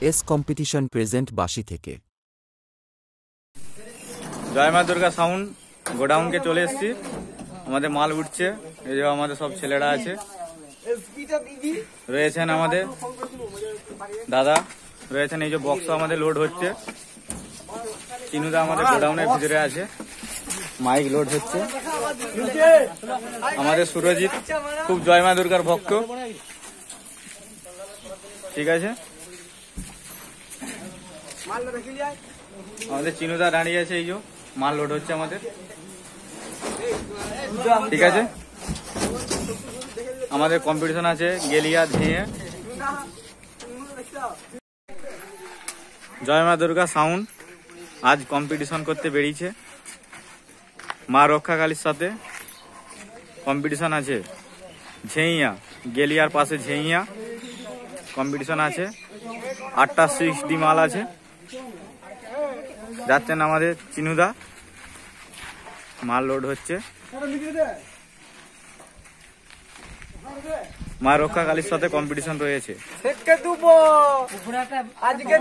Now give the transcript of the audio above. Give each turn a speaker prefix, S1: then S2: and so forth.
S1: S competition present বাসি থেকে।
S2: জয় মা দুর্গা সাউন্ড গোডাউনকে চলে এসেছি। আমাদের মাল উঠছে, এই যে আমাদের সব ছেলেরা আছে, রয়েছেন আমাদের দাদা রয়েছেন, এই যে বক্স আমাদের লোড হচ্ছে। চিনুদা আমাদের গোডাউনের ভিতরে আছে, মাইক লোড হচ্ছে। আমাদের সুরজিৎ খুব জয় মা দুর্গার ভক্ত, ঠিক আছে। আমাদের চিনুদা দাঁড়িয়ে আছে, এই যে মাল লোড হচ্ছে আমাদের, ঠিক আছে। আমাদের কম্পিটিশন আছে গেলিয়া ঝিয়ে। জয় মা দুর্গা সাউন্ড আজ কম্পিটিশন করতে বেরিয়েছে। মা রক্ষা কালীর সাথে কম্পিটিশন আছে ঝেইয়া, গেলিয়ার পাশে ঝেইয়া কম্পিটিশন আছে। 8টা 6D মাল আছে, যাচ্ছেন আমাদের চিনুদা, মাল লোড হচ্ছে। মা রক্ষা কালীর সাথে কম্পিটিশন রয়েছে। আজকে